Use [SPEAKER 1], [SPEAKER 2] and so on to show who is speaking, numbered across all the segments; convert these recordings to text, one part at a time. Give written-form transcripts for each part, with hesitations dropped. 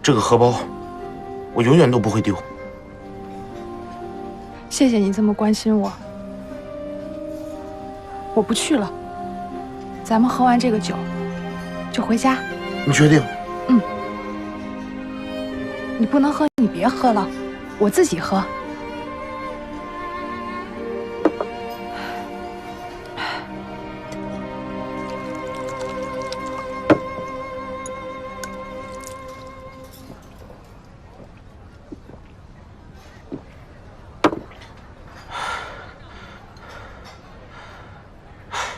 [SPEAKER 1] 这个荷包，我永远都不会丢。
[SPEAKER 2] 谢谢你这么关心我。我不去了，咱们喝完这个酒，就回家。
[SPEAKER 1] 你确定？
[SPEAKER 2] 嗯。你不能喝，你别喝了，我自己喝。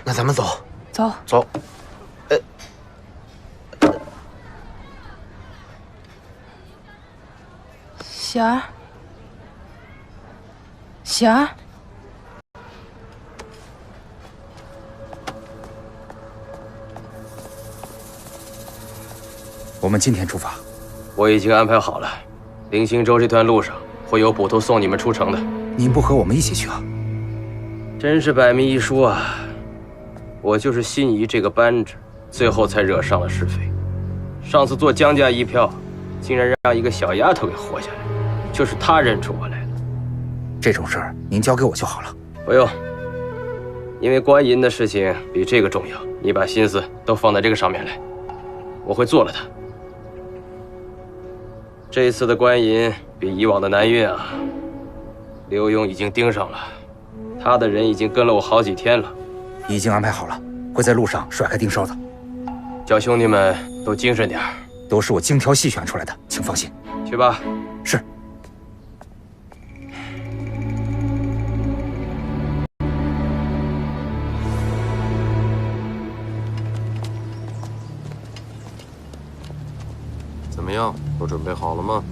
[SPEAKER 1] 那咱们走。
[SPEAKER 2] 走。
[SPEAKER 1] 走。
[SPEAKER 2] 喜儿，喜儿，
[SPEAKER 3] 我们今天出发。
[SPEAKER 4] 我已经安排好了，灵星洲这段路上会有捕头送你们出城的。
[SPEAKER 3] 您不和我们一起去啊？
[SPEAKER 4] 真是百密一疏啊！我就是心仪这个班子，最后才惹上了是非。上次做江家一票，竟然让一个小丫头给活下来，就是她认出我来了。
[SPEAKER 3] 这种事儿您交给我就好了。
[SPEAKER 4] 不用，因为官银的事情比这个重要，你把心思都放在这个上面来，我会做了它。这次的官银比以往的难运啊，刘墉已经盯上了，他的人已经跟了我好几天了。
[SPEAKER 3] 已经安排好了，会在路上甩开盯梢的。
[SPEAKER 4] 叫兄弟们都精神点儿，
[SPEAKER 3] 都是我精挑细选出来的，请放心。
[SPEAKER 4] 去吧。
[SPEAKER 3] 是。
[SPEAKER 5] 怎么样，都准备好了吗？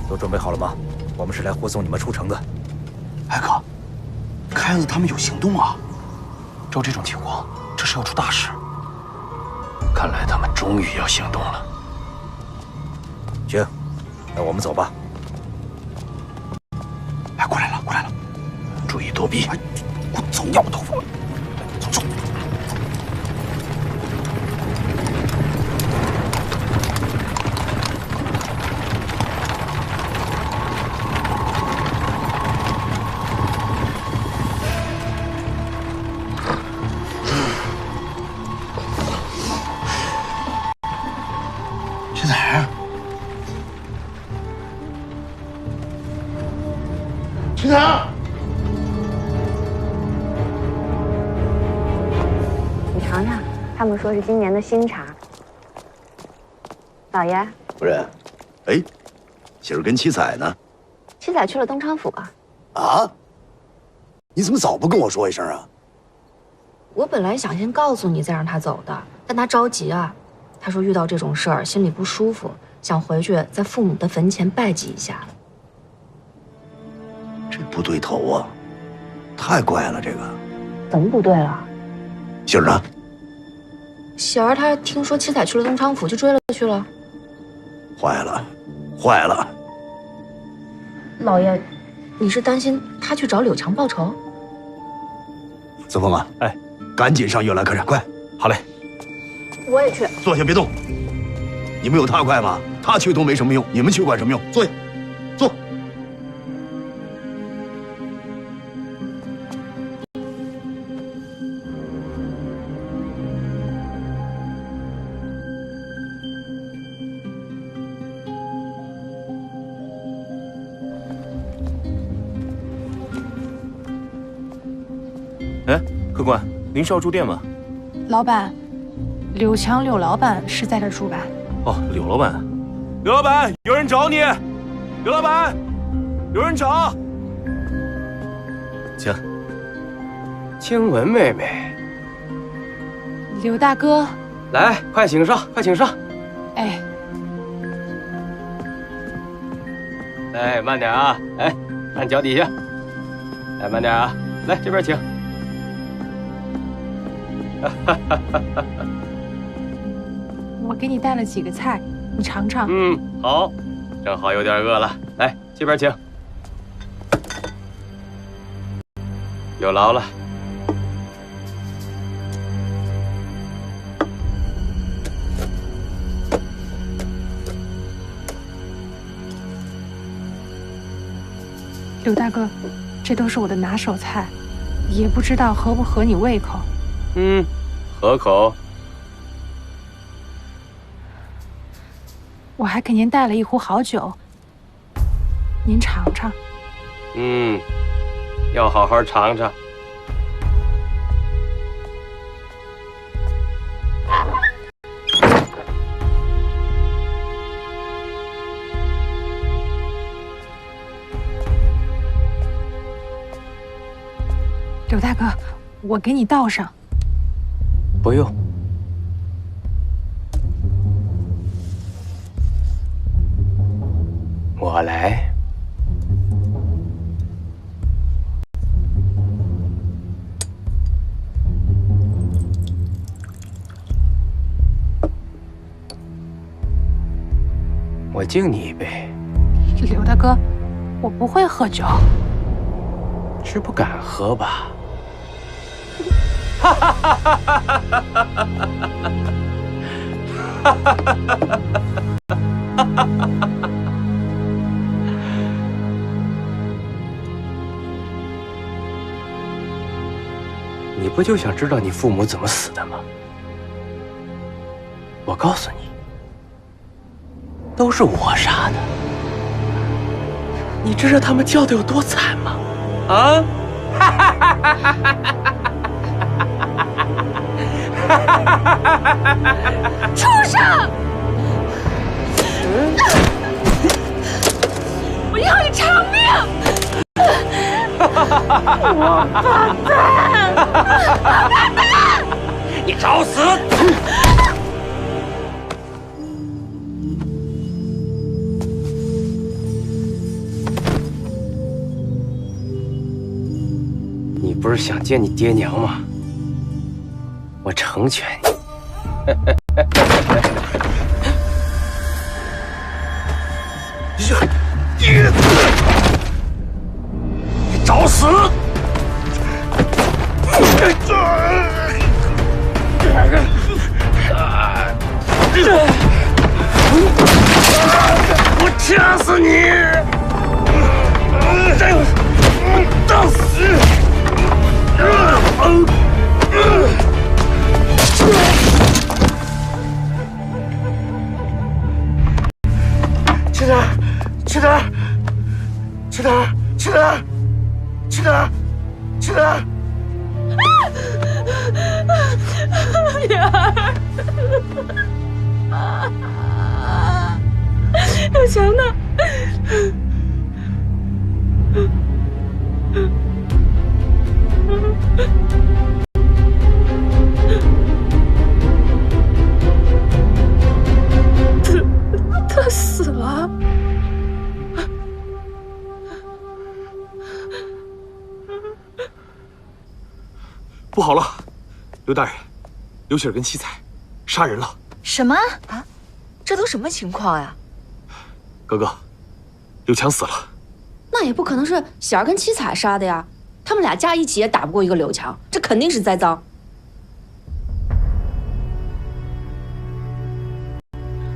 [SPEAKER 3] 都准备好了吗？我们是来护送你们出城的。
[SPEAKER 1] 哎哥，看样子他们有行动啊！照这种情况，这是要出大事。看来他们终于要行动了。
[SPEAKER 3] 行，那我们走吧。
[SPEAKER 1] 哎，过来了，过来了！注意躲避！哎，给我走，要我头发！走走。这哪儿啊？去哪儿？
[SPEAKER 6] 你尝尝，他们说是今年的新茶。老爷，
[SPEAKER 7] 夫人，哎，喜儿跟七彩呢？
[SPEAKER 6] 七彩去了东昌府啊。
[SPEAKER 7] 啊？你怎么早不跟我说一声啊？
[SPEAKER 6] 我本来想先告诉你，再让他走的，但他着急啊。他说遇到这种事儿心里不舒服，想回去在父母的坟前拜祭一下。
[SPEAKER 7] 这不对头啊，太怪了，这个。
[SPEAKER 6] 怎么不对了？
[SPEAKER 7] 喜儿呢？
[SPEAKER 6] 喜儿她听说七彩去了东昌府，就追了去了。
[SPEAKER 7] 坏了，坏了！
[SPEAKER 6] 老爷，你是担心他去找柳强报仇？
[SPEAKER 7] 子枫啊，
[SPEAKER 3] 哎，
[SPEAKER 7] 赶紧上悦兰客栈，快！
[SPEAKER 3] 好嘞。
[SPEAKER 6] 我也去。
[SPEAKER 7] 坐下别动。你们有他快吗？他去都没什么用，你们去管什么用？坐下，坐。
[SPEAKER 5] 哎，客官，您是要住店吗？
[SPEAKER 2] 老板，柳强柳老板是在这住吧？
[SPEAKER 5] 哦，柳老板，柳老板，有人找你。柳老板，有人找。请。
[SPEAKER 4] 静雯妹妹，
[SPEAKER 2] 柳大哥，
[SPEAKER 4] 来，快请上，快请上。
[SPEAKER 2] 哎，
[SPEAKER 4] 来，慢点啊！哎，按脚底下。来，慢点啊！来，这边请。
[SPEAKER 2] 我给你带了几个菜，你尝尝。
[SPEAKER 4] 嗯，好，正好有点饿了。来，这边请。有劳了。
[SPEAKER 2] 刘大哥，这都是我的拿手菜，也不知道合不合你胃口。
[SPEAKER 4] 合口。
[SPEAKER 2] 我还给您带了一壶好酒，您尝尝。
[SPEAKER 4] 要好好尝尝。
[SPEAKER 2] 刘大哥，我给你倒上。
[SPEAKER 4] 不用。我来。我敬你一杯。
[SPEAKER 2] 刘大哥，我不会喝酒。
[SPEAKER 4] 是不敢喝吧？你不就想知道你父母怎么死的吗？我告诉你，都是我杀的。你知道他们叫的有多惨吗？啊！
[SPEAKER 6] 畜生！我要你偿命！王八蛋！王八蛋！
[SPEAKER 4] 你找死！你不是想见你爹娘吗？我成全你。
[SPEAKER 7] 你找死！我掐死你！到死！吃点儿，吃点儿，吃点儿，吃点儿，吃点儿，吃点儿。
[SPEAKER 6] 莲儿，小强呢？他死了。
[SPEAKER 5] 不好了，刘大人，刘雪儿跟七彩杀人了。
[SPEAKER 8] 什么啊？这都什么情况呀？
[SPEAKER 5] 哥哥，刘强死了。
[SPEAKER 6] 那也不可能是喜儿跟七彩杀的呀，他们俩加一起也打不过一个刘强，这肯定是栽赃。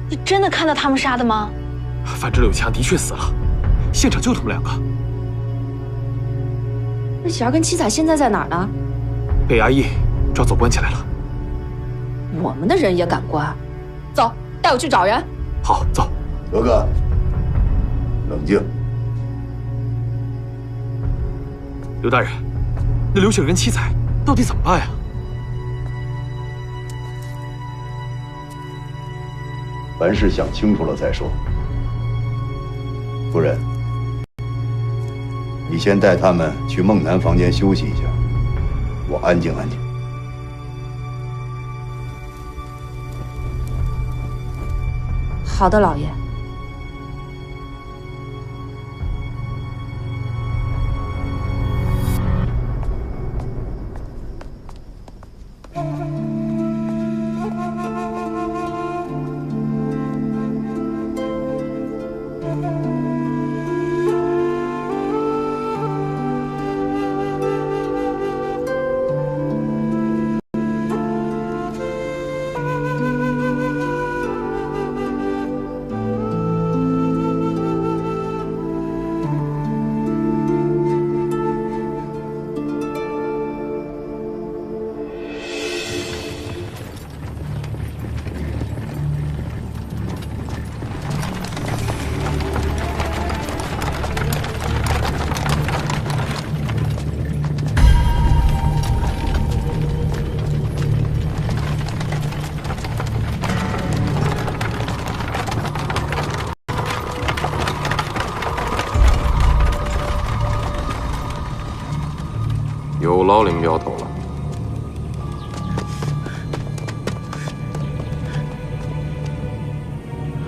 [SPEAKER 8] 你真的看到他们杀的吗？
[SPEAKER 5] 反正刘强的确死了，现场就他们两个。
[SPEAKER 6] 那喜儿跟七彩现在在哪儿呢？
[SPEAKER 5] 被衙役抓走关起来了。
[SPEAKER 6] 我们的人也敢关？走，带我去找人。
[SPEAKER 5] 好，走。
[SPEAKER 7] 哥哥，冷静。
[SPEAKER 5] 刘大人，那刘雪儿跟七彩到底怎么办呀？
[SPEAKER 7] 凡事想清楚了再说。夫人，你先带他们去梦楠房间休息一下，我安静安静。
[SPEAKER 6] 好的，老爷。
[SPEAKER 9] 老领苗头了。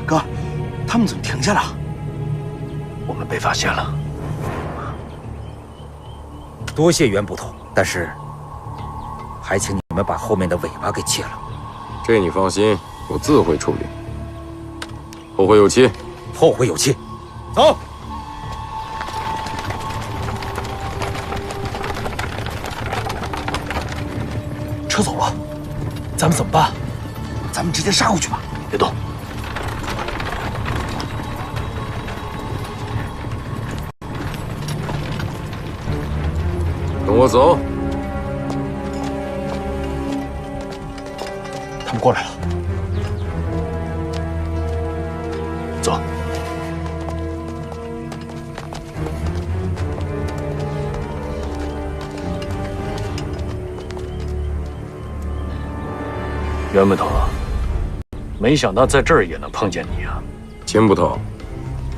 [SPEAKER 1] 哥，他们怎么停下了？我们被发现了。
[SPEAKER 3] 多谢袁捕头，但是还请你们把后面的尾巴给切了。
[SPEAKER 9] 这你放心，我自会处理。后会有期。
[SPEAKER 3] 后会有期。走。
[SPEAKER 1] 车走了，咱们怎么办？咱们直接杀过去吧，别动。
[SPEAKER 9] 跟我走。
[SPEAKER 1] 他们过来了，走。袁捕头，没想到在这儿也能碰见你啊！
[SPEAKER 9] 钱捕头，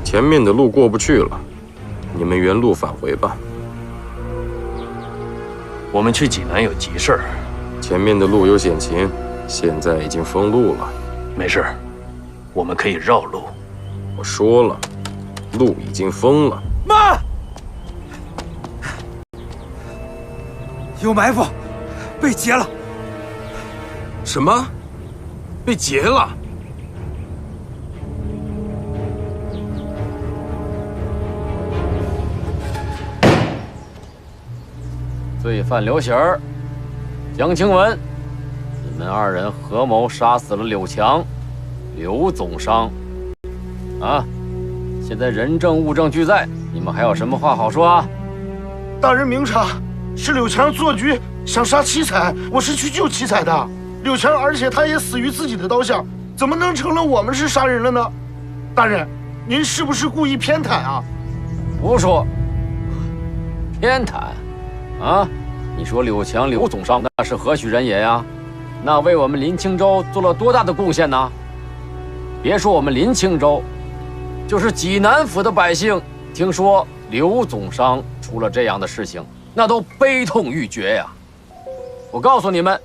[SPEAKER 9] 前面的路过不去了，你们原路返回吧。
[SPEAKER 1] 我们去济南有急事儿，
[SPEAKER 9] 前面的路有险情，现在已经封路了。
[SPEAKER 1] 没事，我们可以绕路。
[SPEAKER 9] 我说了，路已经封了。
[SPEAKER 3] 妈，有埋伏，被劫了。
[SPEAKER 9] 什么？被劫了？
[SPEAKER 10] 罪犯刘喜儿、江清文，你们二人合谋杀死了柳强、刘总商。啊！现在人证物证俱在，你们还有什么话好说啊？
[SPEAKER 7] 大人明察，是柳强做局想杀七彩，我是去救七彩的。柳强，而且他也死于自己的刀下，怎么能成了我们是杀人了呢？大人，您是不是故意偏袒啊？
[SPEAKER 10] 胡说！偏袒？啊？你说柳强、刘总商那是何许人也呀？那为我们林青州做了多大的贡献呢？别说我们林青州，就是济南府的百姓，听说刘总商出了这样的事情，那都悲痛欲绝呀！我告诉你们，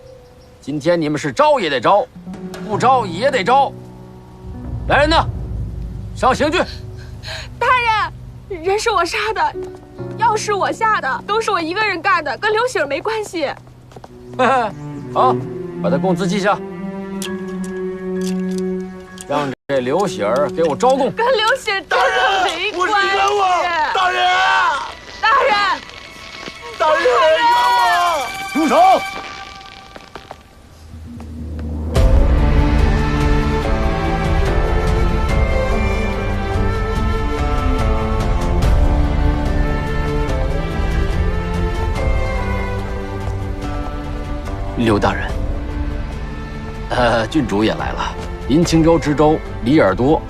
[SPEAKER 10] 今天你们是招也得招，不招也得招。来人呐，上刑具！
[SPEAKER 2] 大人，人是我杀的，药是我下的，都是我一个人干的，跟刘喜儿没关系。
[SPEAKER 10] 好，把他供词记下，让这刘喜儿给我招供。
[SPEAKER 2] 跟刘喜儿真的没关系。
[SPEAKER 7] 大人，
[SPEAKER 2] 大人，
[SPEAKER 7] 大人，冤枉！
[SPEAKER 3] 住手！
[SPEAKER 10] 刘大人，郡主也来了。林青州知州李耳朵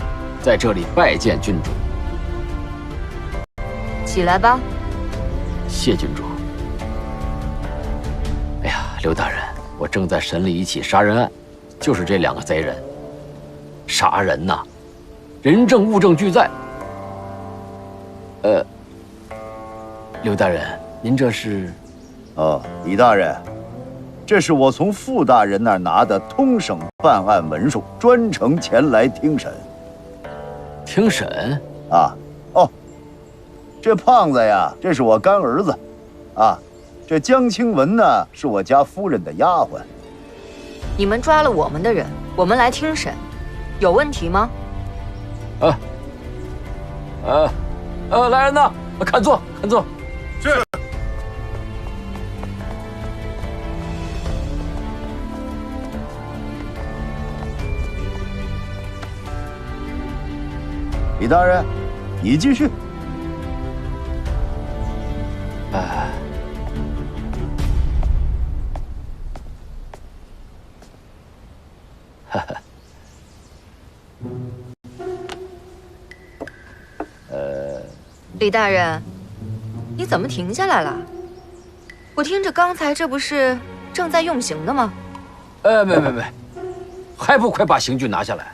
[SPEAKER 10] 在这里拜见郡主。
[SPEAKER 6] 起来吧。
[SPEAKER 10] 谢郡主。哎呀，刘大人，我正在审理一起杀人案，就是这两个贼人。杀人呐，人证物证俱在。刘大人，您这是？
[SPEAKER 11] 哦，李大人。这是我从傅大人那儿拿的通省办案文书，专程前来听审。
[SPEAKER 10] 听审？
[SPEAKER 11] 啊，哦，这胖子呀，这是我干儿子，啊，这江清文呢，是我家夫人的丫鬟。
[SPEAKER 6] 你们抓了我们的人，我们来听审，有问题吗？
[SPEAKER 10] 来人呐，看座，看座。
[SPEAKER 7] 是。
[SPEAKER 11] 李大人，你继续。
[SPEAKER 6] 李大人，你怎么停下来了？我听着刚才这不是正在用刑的吗？
[SPEAKER 10] 没，还不快把刑具拿下来！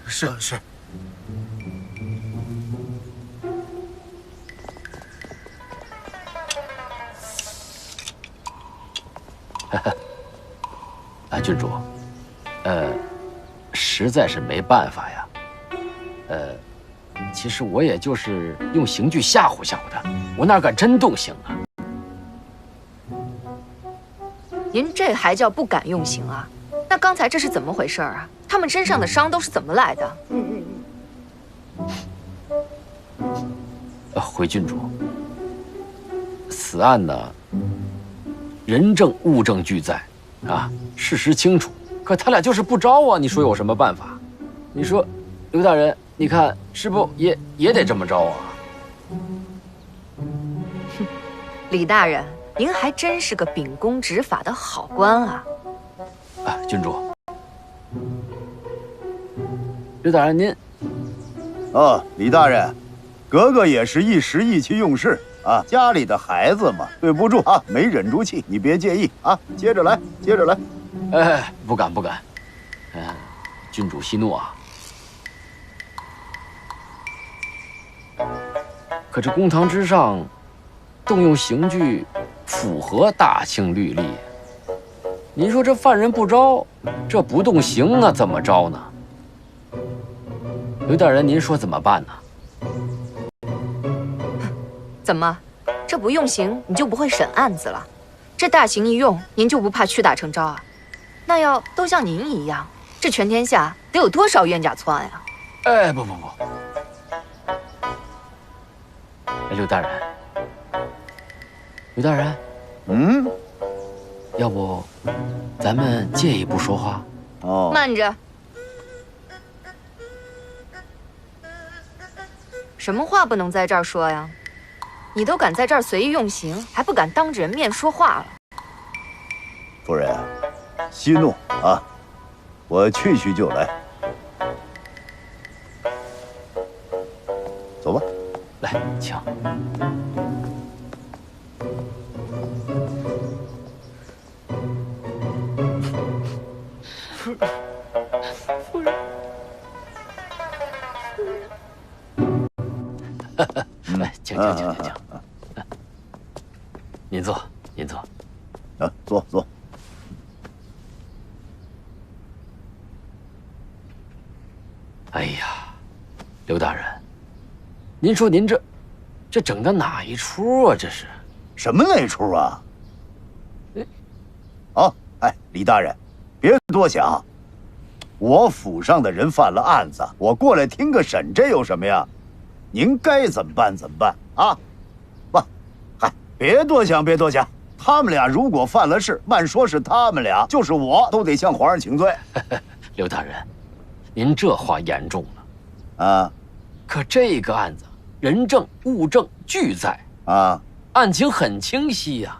[SPEAKER 7] 是。
[SPEAKER 10] 郡主，实在是没办法呀。其实我也就是用刑具吓唬吓唬他，我哪敢真动刑啊？
[SPEAKER 6] 您这还叫不敢用刑啊？那刚才这是怎么回事啊？他们身上的伤都是怎么来的？
[SPEAKER 10] 回郡主，此案呢，人证物证俱在，啊，事实清楚。可他俩就是不招啊，你说有什么办法？你说，刘大人，你看是不也得这么着啊？
[SPEAKER 6] 李大人，您还真是个秉公执法的好官啊！
[SPEAKER 10] 郡主，刘大人您，
[SPEAKER 11] 李大人，格格也是一时意气用事啊，家里的孩子嘛，对不住啊，没忍住气，你别介意啊，接着来，接着来。
[SPEAKER 10] 不敢，郡主息怒啊。可这公堂之上，动用刑具，符合大清律例。您说这犯人不招，这不动刑那怎么招呢？刘大人，您说怎么办呢？
[SPEAKER 6] 怎么，这不用刑你就不会审案子了？这大刑一用，您就不怕屈打成招啊？那要都像您一样，这全天下得有多少冤假错案呀？
[SPEAKER 10] 不，刘大人，要不咱们借一步说话？
[SPEAKER 6] 慢着，什么话不能在这儿说呀？你都敢在这儿随意用刑，还不敢当着人面说话了？
[SPEAKER 11] 夫人，息怒啊，我去就来。走吧，
[SPEAKER 10] 来，请。
[SPEAKER 6] 夫人，
[SPEAKER 10] 来，请。您坐。
[SPEAKER 11] 坐。
[SPEAKER 10] 哎呀，刘大人，您说您这整的哪一出啊？这是
[SPEAKER 11] 什么那出啊？李大人，别多想，我府上的人犯了案子，我过来听个审，这有什么呀？您该怎么办怎么办啊？别多想。他们俩如果犯了事，慢说是他们俩，就是我都得向皇上请罪。
[SPEAKER 10] 刘大人，您这话严重了
[SPEAKER 11] 啊！
[SPEAKER 10] 可这个案子人证物证俱在
[SPEAKER 11] 啊，
[SPEAKER 10] 案情很清晰呀。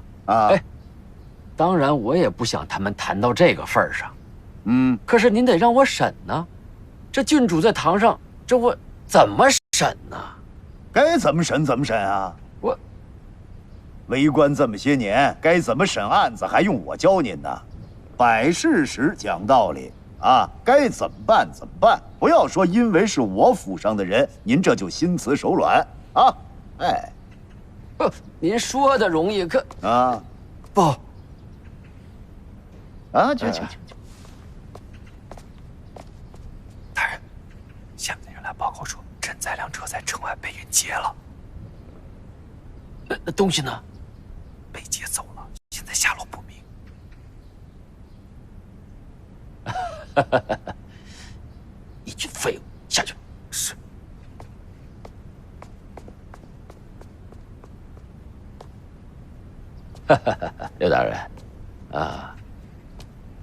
[SPEAKER 10] 当然我也不想他们谈到这个份儿上。可是您得让我审呢，这郡主在堂上，这我怎么审呢？
[SPEAKER 11] 该怎么审怎么审啊！
[SPEAKER 10] 我
[SPEAKER 11] 为官这么些年，该怎么审案子还用我教您呢？摆事实，讲道理啊，该怎么办怎么办，不要说因为是我府上的人，您这就心慈手软啊！
[SPEAKER 10] 不，您说的容易，可不
[SPEAKER 11] 请。
[SPEAKER 1] 大人，下面的人来报告说，陈载良车在城外被人劫了。
[SPEAKER 10] 那东西呢？
[SPEAKER 1] 被劫走了，现在下落不明。
[SPEAKER 10] 一群废物，下去。
[SPEAKER 1] 是。
[SPEAKER 10] 刘大人，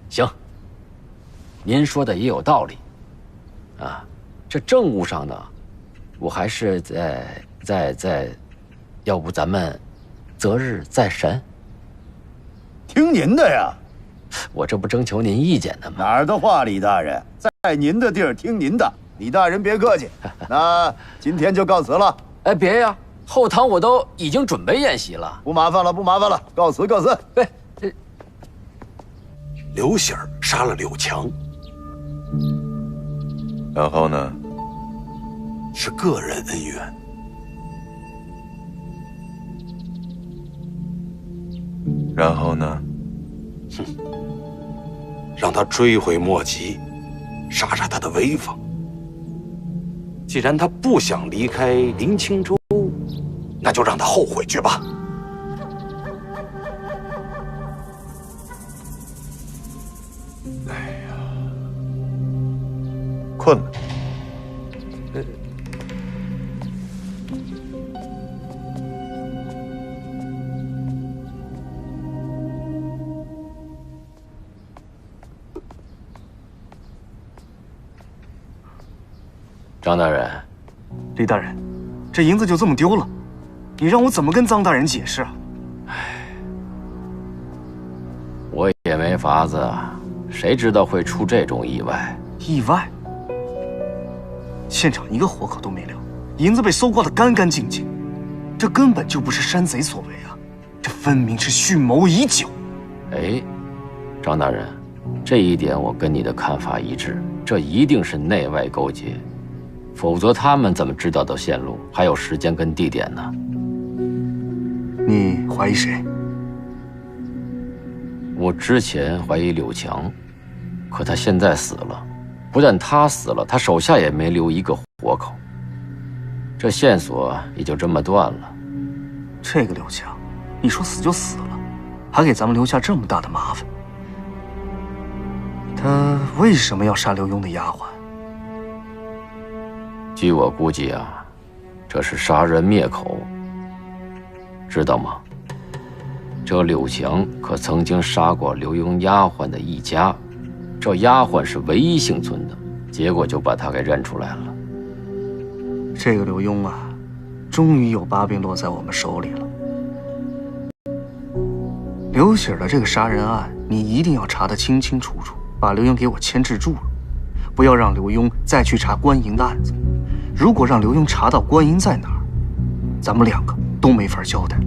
[SPEAKER 10] 行，您说的也有道理，这政务上呢，我还是再，要不咱们择日再审？
[SPEAKER 11] 听您的呀，
[SPEAKER 10] 我这不征求您意见呢吗？
[SPEAKER 11] 哪儿的话，李大人，在您的地儿听您的，李大人别客气。那今天就告辞了。
[SPEAKER 10] 别呀，后堂我都已经准备宴席了，
[SPEAKER 11] 不麻烦了，告辞。
[SPEAKER 5] 刘喜儿杀了柳强，
[SPEAKER 9] 然后呢？
[SPEAKER 5] 是个人恩怨。
[SPEAKER 9] 然后呢？
[SPEAKER 5] 让他追悔莫及，杀他的威风。既然他不想离开林清州，那就让他后悔去吧。
[SPEAKER 11] 困了。
[SPEAKER 10] 张大人，
[SPEAKER 12] 李大人，这银子就这么丢了，你让我怎么跟臧大人解释啊？
[SPEAKER 10] 我也没法子，谁知道会出这种意外？
[SPEAKER 12] 意外？现场一个活口都没留，银子被搜刮得干干净净，这根本就不是山贼所为啊！这分明是蓄谋已久。
[SPEAKER 10] 哎，张大人，这一点我跟你的看法一致，这一定是内外勾结。否则他们怎么知道到线路，还有时间跟地点呢？
[SPEAKER 12] 你怀疑谁？
[SPEAKER 10] 我之前怀疑柳强，可他现在死了，不但他死了，他手下也没留一个活口，这线索也就这么断了。
[SPEAKER 12] 这个柳强，一说死就死了，还给咱们留下这么大的麻烦。他为什么要杀刘墉的丫鬟？
[SPEAKER 10] 据我估计啊，这是杀人灭口，知道吗？这柳强可曾经杀过刘墉丫鬟的一家，这丫鬟是唯一幸存的，结果就把他给认出来了。
[SPEAKER 12] 这个刘墉啊，终于有把柄落在我们手里了。刘喜儿的这个杀人案，你一定要查得清清楚楚，把刘墉给我牵制住了，不要让刘墉再去查关营的案子。如果让刘墉查到关营在哪儿，咱们两个都没法交代。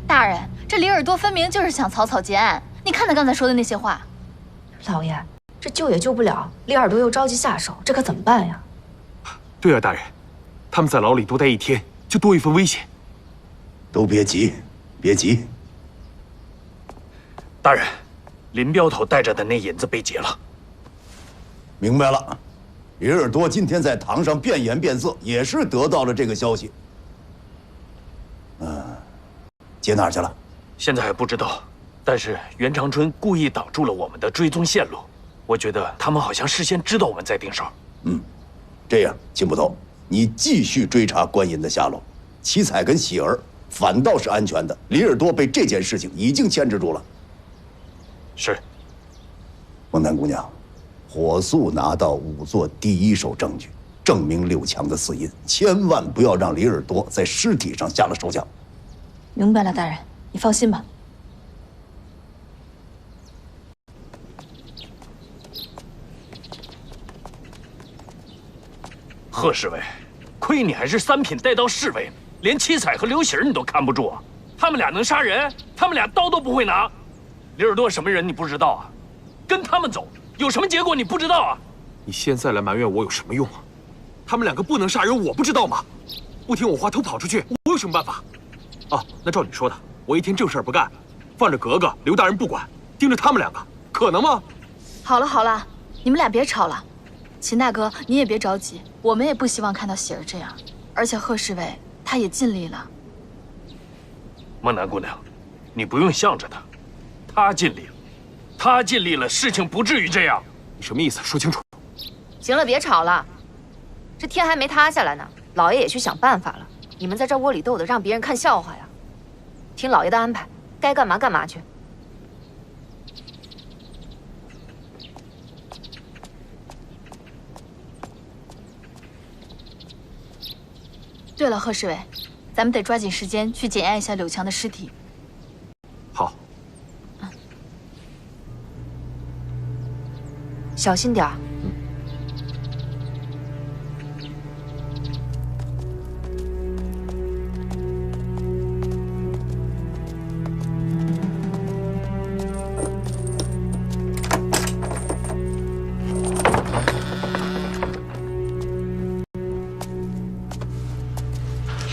[SPEAKER 8] 大人，这李耳朵分明就是想草草结案。你看他刚才说的那些话。
[SPEAKER 6] 老爷，这救也救不了，李耳朵又着急下手，这可怎么办呀？
[SPEAKER 5] 对啊，大人，他们在牢里多待一天，就多一份危险。
[SPEAKER 11] 都别急，别急。
[SPEAKER 1] 大人，林镖头带着的那银子被劫了。
[SPEAKER 11] 明白了，李耳朵今天在堂上变颜变色，也是得到了这个消息。劫哪儿去了？
[SPEAKER 1] 现在还不知道，但是袁长春故意挡住了我们的追踪线路，我觉得他们好像事先知道我们在盯梢。
[SPEAKER 11] 这样，秦捕头，你继续追查关银的下落，七彩跟喜儿反倒是安全的，李耳朵被这件事情已经牵制住了。
[SPEAKER 1] 是。
[SPEAKER 11] 孟丹姑娘，火速拿到仵作第一手证据，证明柳强的死因，千万不要让李耳朵在尸体上下了手脚。
[SPEAKER 8] 明白了，大人，你放心吧。
[SPEAKER 1] 贺侍卫，亏你还是三品带刀侍卫，连七彩和刘喜儿你都看不住啊！他们俩能杀人，他们俩刀都不会拿。李耳朵什么人你不知道啊？跟他们走有什么结果你不知道啊？
[SPEAKER 5] 你现在来埋怨我有什么用啊？他们两个不能杀人，我不知道吗？不听我话偷跑出去，我有什么办法？啊，那照你说的，我一天正事不干，放着格格、刘大人不管，盯着他们两个，可能吗？
[SPEAKER 8] 好了好了，你们俩别吵了。秦大哥，你也别着急，我们也不希望看到喜儿这样。而且贺侍卫他也尽力了。
[SPEAKER 1] 孟南姑娘，你不用向着他，他尽力了，他尽力了，事情不至于这样。
[SPEAKER 5] 你什么意思？说清楚。
[SPEAKER 6] 行了，别吵了，这天还没塌下来呢，老爷也去想办法了。你们在这窝里斗的，让别人看笑话呀！听老爷的安排，该干嘛干嘛去。
[SPEAKER 8] 对了，贺侍卫，咱们得抓紧时间去检验一下柳强的尸体。
[SPEAKER 5] 好。
[SPEAKER 6] 小心点儿。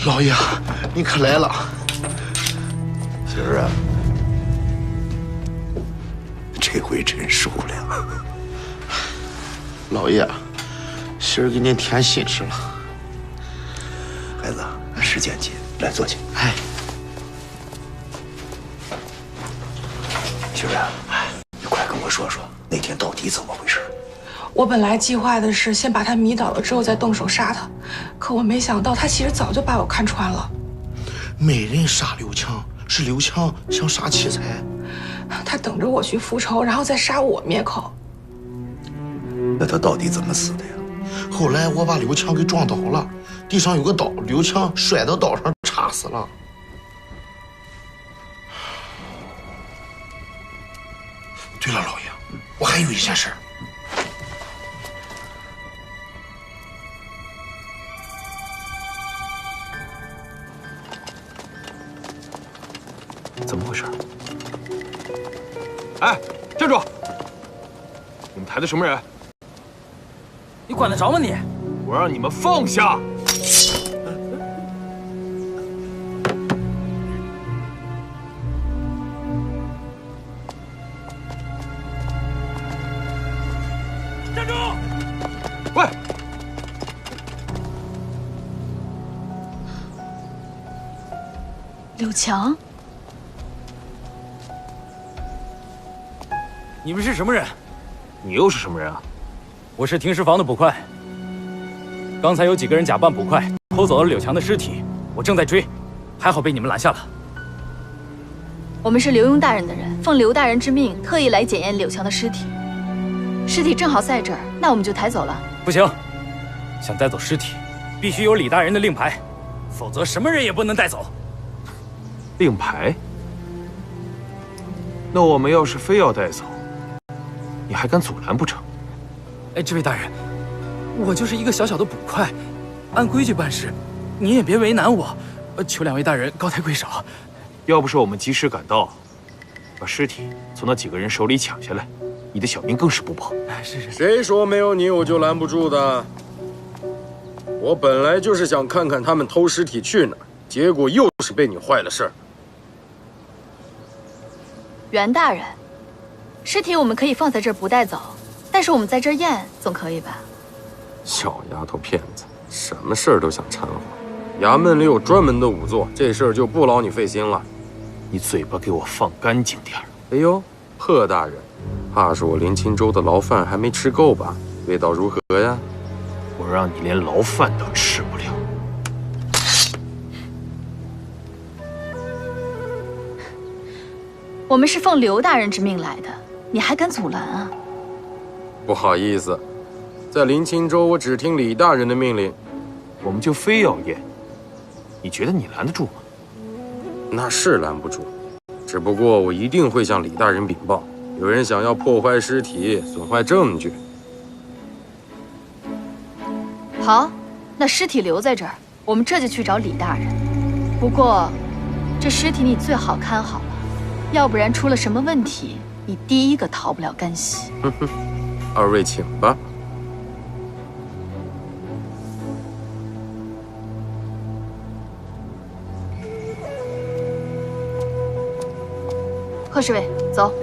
[SPEAKER 7] 老爷，你可来了。
[SPEAKER 11] 喜儿啊，
[SPEAKER 7] 这回真输了。老爷，媳儿给您添心事了。
[SPEAKER 11] 孩子，时间紧，来坐下。
[SPEAKER 7] 哎，
[SPEAKER 11] 媳妇儿，你快跟我说说那天到底怎么回事？
[SPEAKER 2] 我本来计划的是先把他迷倒了之后再动手杀他，可我没想到他其实早就把我看穿了。
[SPEAKER 7] 没人杀刘强，是刘强想杀七彩。
[SPEAKER 2] 他等着我去复仇，然后再杀我灭口。
[SPEAKER 11] 那他到底怎么死的呀？
[SPEAKER 7] 后来我把刘强给撞倒了，地上有个刀，刘强摔到刀上插死了。对了，老爷，我还有一件事。
[SPEAKER 5] 怎么回事？哎，站住！你们抬的什么人？
[SPEAKER 3] 你管得着吗你？
[SPEAKER 5] 我让你们放下！
[SPEAKER 3] 站住！
[SPEAKER 5] 喂！
[SPEAKER 8] 刘强，
[SPEAKER 3] 你们是什么人？
[SPEAKER 5] 你又是什么人啊？
[SPEAKER 3] 我是停尸房的捕快。刚才有几个人假扮捕快，偷走了柳强的尸体，我正在追，还好被你们拦下了。
[SPEAKER 8] 我们是刘墉大人的人，奉刘大人之命，特意来检验柳强的尸体。尸体正好在这儿，那我们就抬走了。
[SPEAKER 3] 不行，想带走尸体，必须有李大人的令牌，否则什么人也不能带走。
[SPEAKER 5] 令牌？那我们要是非要带走，你还敢阻拦不成？
[SPEAKER 3] 哎，这位大人，我就是一个小小的捕快，按规矩办事，您也别为难我。求两位大人高抬贵手。
[SPEAKER 5] 要不是我们及时赶到，把尸体从那几个人手里抢下来，你的小命更是不保。
[SPEAKER 3] 是。
[SPEAKER 9] 谁说没有你我就拦不住的？我本来就是想看看他们偷尸体去哪儿，结果又是被你坏了事儿。
[SPEAKER 8] 袁大人，尸体我们可以放在这儿不带走，但是我们在这儿验总可以吧？
[SPEAKER 9] 小丫头片子，什么事儿都想掺和。衙门里有专门的仵作，这事儿就不劳你费心了。
[SPEAKER 5] 你嘴巴给我放干净点儿。
[SPEAKER 9] 哎呦，贺大人，怕是我林清州的牢饭还没吃够吧？味道如何呀？
[SPEAKER 5] 我让你连牢饭都吃不了。
[SPEAKER 8] 我们是奉刘大人之命来的，你还敢阻拦啊？
[SPEAKER 9] 不好意思，在林清州我只听李大人的命令。
[SPEAKER 5] 我们就非要验，你觉得你拦得住吗？
[SPEAKER 9] 那是拦不住，只不过我一定会向李大人禀报，有人想要破坏尸体、损坏证据。
[SPEAKER 8] 好，那尸体留在这儿，我们这就去找李大人。不过，这尸体你最好看好了，要不然出了什么问题，你第一个逃不了干系。
[SPEAKER 9] 哼哼，二位请吧。
[SPEAKER 8] 贺侍卫，走。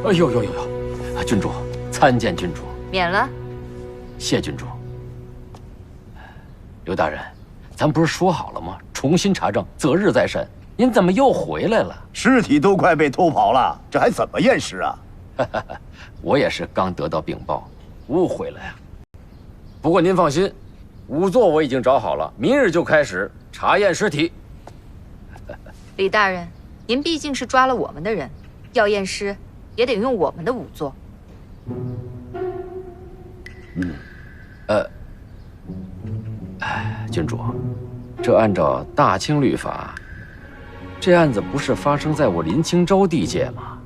[SPEAKER 10] 哎呦，郡主，参见郡主。
[SPEAKER 6] 免了。
[SPEAKER 10] 谢郡主。刘大人，咱不是说好了吗？重新查证，择日再审。您怎么又回来了？
[SPEAKER 11] 尸体都快被偷跑了，这还怎么验尸啊？
[SPEAKER 10] 我也是刚得到禀报，误会了呀。不过您放心，仵作我已经找好了，明日就开始查验尸体。
[SPEAKER 6] 李大人，您毕竟是抓了我们的人，要验尸也得用我们的仵作。
[SPEAKER 10] 郡主，这按照大清律法，这案子不是发生在我林清州地界吗？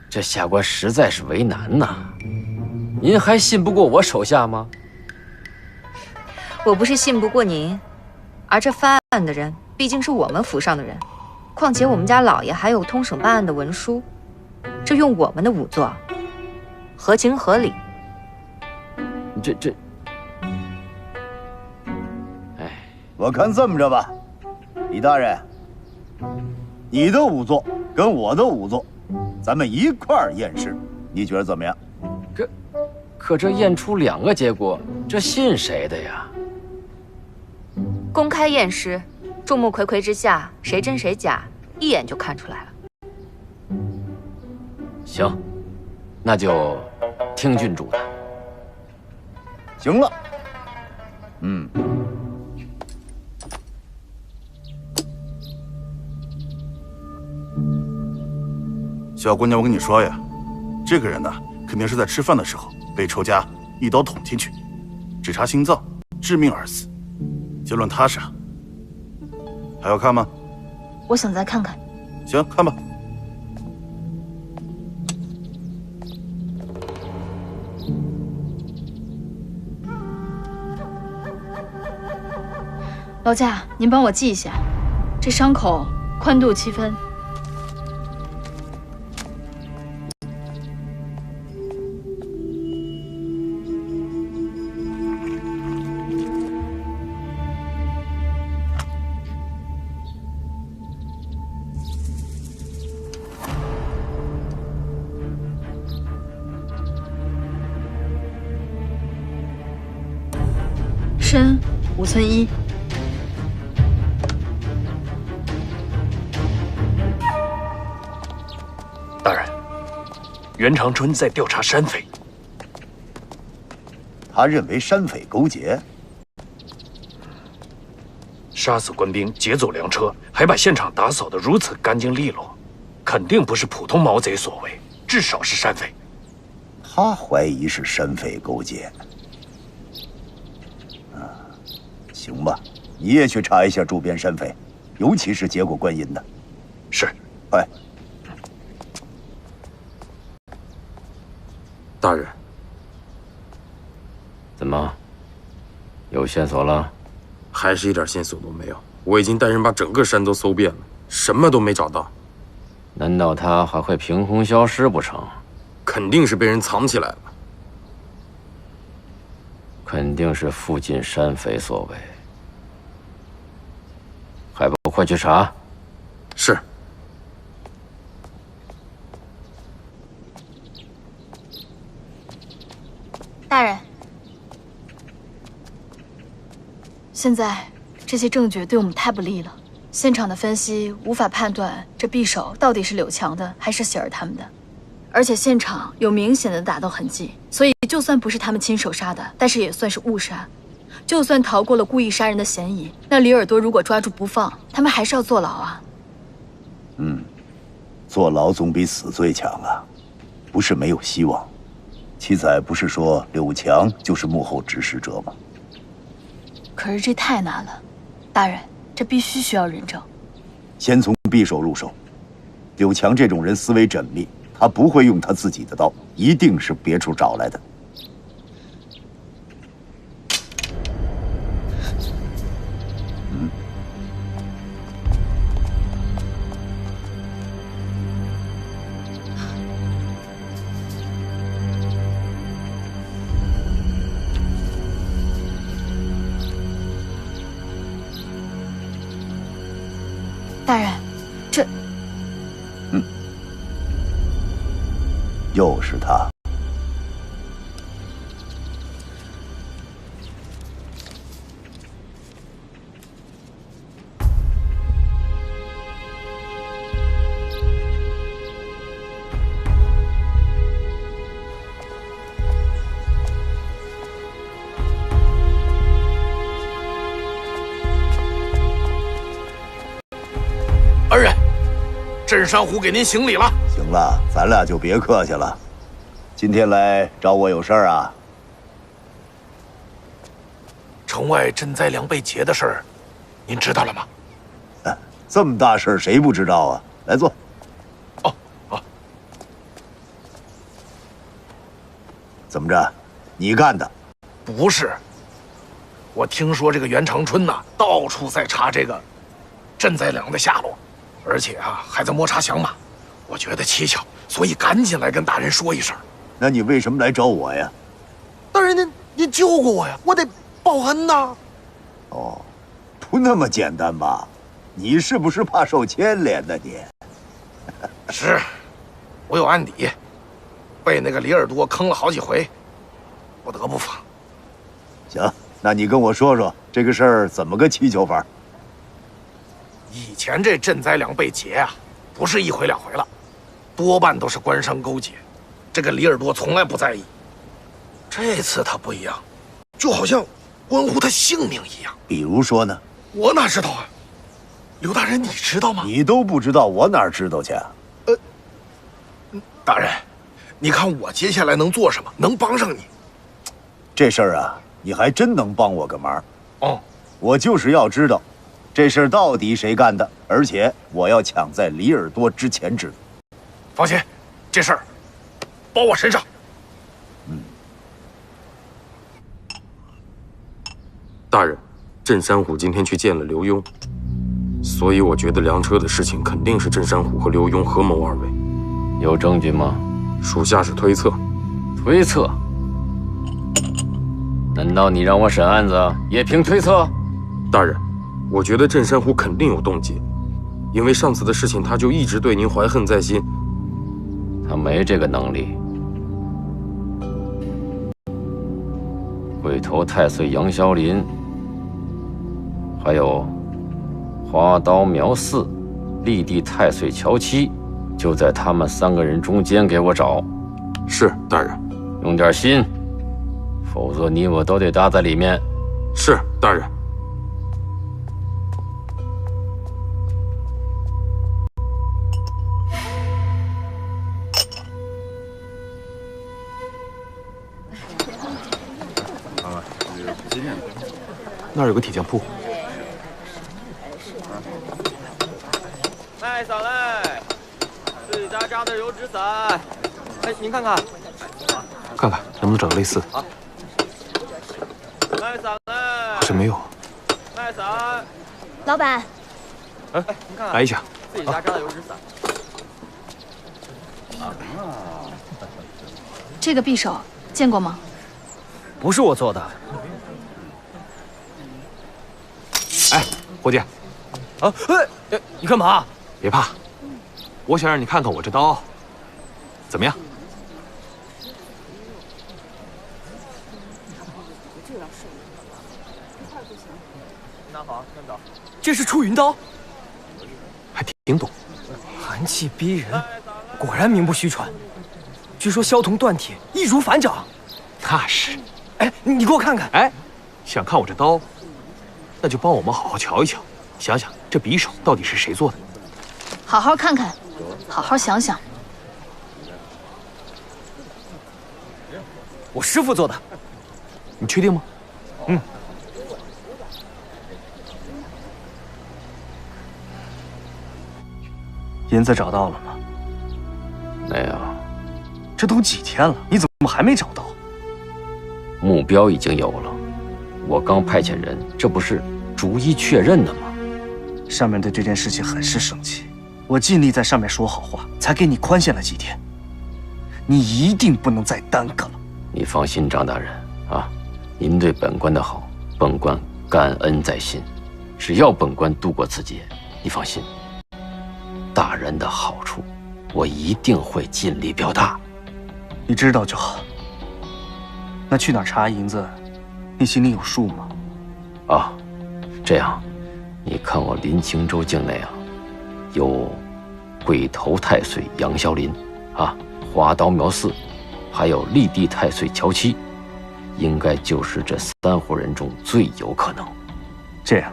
[SPEAKER 10] 这下官实在是为难呐。您还信不过我手下吗？
[SPEAKER 6] 我不是信不过您，而这翻案的人毕竟是我们府上的人，况且我们家老爷还有通省办案的文书，这用我们的仵作，合情合理。
[SPEAKER 11] 我看这么着吧，李大人，你的仵作跟我的仵作，咱们一块儿验尸，你觉得怎么样？
[SPEAKER 10] 可这验出2个结果，这信谁的呀？
[SPEAKER 6] 公开验尸，众目睽睽之下，谁真谁假，一眼就看出来了。
[SPEAKER 10] 行，那就听郡主的。
[SPEAKER 11] 行了，
[SPEAKER 13] 小姑娘，我跟你说呀，这个人呢，肯定是在吃饭的时候被仇家一刀捅进去，只查心脏，致命而死，结论他杀。还要看吗？
[SPEAKER 8] 我想再看看。
[SPEAKER 13] 行，看吧。
[SPEAKER 8] 劳驾，您帮我记一下，这伤口宽度7分。深5寸1。
[SPEAKER 1] 大人，袁长春在调查山匪。
[SPEAKER 11] 他认为山匪勾结，
[SPEAKER 1] 杀死官兵，劫走粮车，还把现场打扫得如此干净利落，肯定不是普通毛贼所为，至少是山匪。
[SPEAKER 11] 他怀疑是山匪勾结。行吧，你也去查一下周边山匪，尤其是劫过官银的。
[SPEAKER 1] 是，
[SPEAKER 11] 快。
[SPEAKER 9] 大人，
[SPEAKER 10] 怎么，有线索了？
[SPEAKER 9] 还是一点线索都没有。我已经带人把整个山都搜遍了，什么都没找到。
[SPEAKER 10] 难道他还会凭空消失不成？
[SPEAKER 9] 肯定是被人藏起来了。
[SPEAKER 10] 肯定是附近山匪所为。还不快去查？
[SPEAKER 9] 是。
[SPEAKER 8] 大人，现在这些证据对我们太不利了。现场的分析无法判断这匕首到底是柳强的还是喜儿他们的，而且现场有明显的打斗痕迹，所以就算不是他们亲手杀的，但是也算是误杀。就算逃过了故意杀人的嫌疑，那李耳朵如果抓住不放，他们还是要坐牢啊。
[SPEAKER 11] 坐牢总比死罪强啊，不是没有希望。七仔不是说柳强就是幕后指使者吗？
[SPEAKER 8] 可是这太难了，大人，这必须需要人证。
[SPEAKER 11] 先从匕首入手。柳强这种人思维缜密，他不会用他自己的刀，一定是别处找来的。
[SPEAKER 8] 大人，这……
[SPEAKER 11] 又是他。
[SPEAKER 5] 恩人，镇山虎给您行礼了。
[SPEAKER 11] 行了，咱俩就别客气了。今天来找我有事儿啊？
[SPEAKER 5] 城外赈灾粮被劫的事儿，您知道了吗？
[SPEAKER 11] 这么大事儿，谁不知道啊？来坐。怎么着？你干的？
[SPEAKER 5] 不是。我听说这个袁长春呐，到处在查这个赈灾粮的下落。而且啊，还在摸查响马，我觉得蹊跷，所以赶紧来跟大人说一声。
[SPEAKER 11] 那你为什么来找我呀？
[SPEAKER 5] 大人，您救过我呀，我得报恩呐。
[SPEAKER 11] 不那么简单吧？你是不是怕受牵连呢？你
[SPEAKER 7] 是，我有案底，被那个里尔多坑了好几回，不得不放。
[SPEAKER 11] 行，那你跟我说说这个事儿怎么个蹊跷法？
[SPEAKER 7] 以前这赈灾粮被劫啊，不是一回两回了，多半都是官商勾结，这个里尔多从来不在意。这次他不一样，就好像关乎他性命一样。
[SPEAKER 11] 比如说呢？
[SPEAKER 7] 我哪知道啊？刘大人，你知道吗？
[SPEAKER 11] 你都不知道，我哪知道去啊？
[SPEAKER 7] 大人，你看我接下来能做什么，能帮上你？
[SPEAKER 11] 这事儿啊，你还真能帮我个忙。
[SPEAKER 7] 哦，
[SPEAKER 11] 我就是要知道，这事儿到底谁干的，而且我要抢在里尔多之前知道。
[SPEAKER 7] 放心，这事儿包我身上。
[SPEAKER 9] 大人，镇山虎今天去见了刘墉，所以我觉得粮车的事情肯定是镇山虎和刘墉合谋而为。
[SPEAKER 10] 有证据吗？
[SPEAKER 9] 属下是推测。
[SPEAKER 10] 推测？难道你让我审案子也凭推测？
[SPEAKER 9] 大人，我觉得镇山虎肯定有动机，因为上次的事情他就一直对您怀恨在心。
[SPEAKER 10] 他没这个能力。鬼头太岁杨逍林，还有花刀苗四、立地太岁乔七，就在他们3个人中间给我找。
[SPEAKER 9] 是，大人。
[SPEAKER 10] 用点心，否则你我都得搭在里面。
[SPEAKER 9] 是，大人。
[SPEAKER 5] 那儿有个铁匠铺。
[SPEAKER 14] 卖伞嘞，自家扎的油纸伞。哎，您看看，
[SPEAKER 5] 看看能不能找到类似的。
[SPEAKER 14] 好。卖伞嘞，
[SPEAKER 5] 好像没有。
[SPEAKER 14] 卖伞。
[SPEAKER 15] 老板，
[SPEAKER 5] 哎，
[SPEAKER 14] 您看看，
[SPEAKER 5] 来一下。
[SPEAKER 14] 自己家扎的油纸伞。
[SPEAKER 8] 这个匕首见过吗？
[SPEAKER 3] 不是我做的。
[SPEAKER 5] 哎，伙计，
[SPEAKER 3] 啊，你干嘛？
[SPEAKER 5] 别怕，我想让你看看我这刀，怎么样？
[SPEAKER 14] 拿好，先走。
[SPEAKER 3] 这是出云刀，
[SPEAKER 5] 还挺懂。
[SPEAKER 3] 寒气逼人，果然名不虚传。据说削铜断铁，易如反掌。
[SPEAKER 5] 那是。
[SPEAKER 3] 哎，你给我看看。
[SPEAKER 5] 哎，想看我这刀，那就帮我们好好瞧一瞧，想想这匕首到底是谁做的。
[SPEAKER 8] 好好看看，好好想想。
[SPEAKER 3] 我师傅做的。
[SPEAKER 5] 你确定吗？
[SPEAKER 3] 嗯。
[SPEAKER 12] 银子找到了吗？
[SPEAKER 10] 没有。
[SPEAKER 12] 这都几天了，你怎么还没找到？
[SPEAKER 10] 目标已经有了，我刚派遣人，这不是逐一确认的吗？
[SPEAKER 12] 上面对这件事情很是生气，我尽力在上面说好话，才给你宽限了几天。你一定不能再耽搁了。
[SPEAKER 10] 你放心，张大人啊，您对本官的好，本官感恩在心。只要本官度过此劫，你放心，大人的好处，我一定会尽力表达。
[SPEAKER 12] 你知道就好。那去哪儿查银子，你心里有数吗？
[SPEAKER 10] 啊，这样，你看我林青州境内啊，有鬼头太岁杨逍林，啊，花刀苗四，还有立地太岁乔七，应该就是这3户人中最有可能。
[SPEAKER 12] 这样，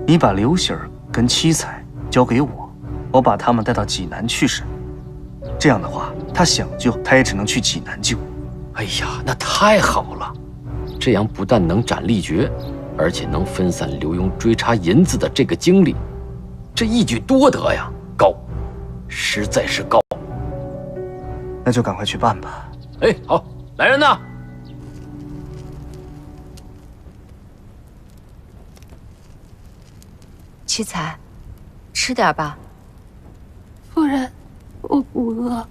[SPEAKER 12] 你把刘喜儿跟七彩交给我，我把他们带到济南去审。这样的话，他想救，他也只能去济南救。
[SPEAKER 10] 哎呀，那太好了！这样不但能斩立决，而且能分散刘墉追查银子的这个精力，这一举多得呀！高，实在是高。
[SPEAKER 12] 那就赶快去办吧。
[SPEAKER 10] 哎，好，来人呐！
[SPEAKER 6] 七彩，吃点吧。
[SPEAKER 2] 夫人，我不饿。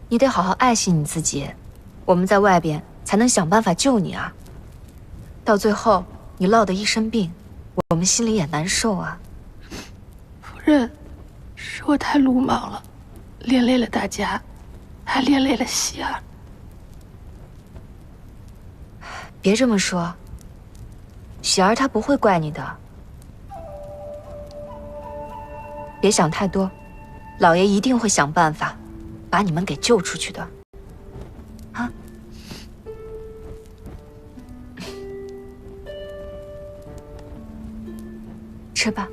[SPEAKER 6] 你得好好爱惜你自己，我们在外边才能想办法救你啊。到最后你落得一身病，我们心里也难受啊。
[SPEAKER 2] 夫人，是我太鲁莽了，连累了大家，还连累了喜儿。
[SPEAKER 6] 别这么说，喜儿她不会怪你的。别想太多，老爷一定会想办法把你们给救出去的。啊，吃吧。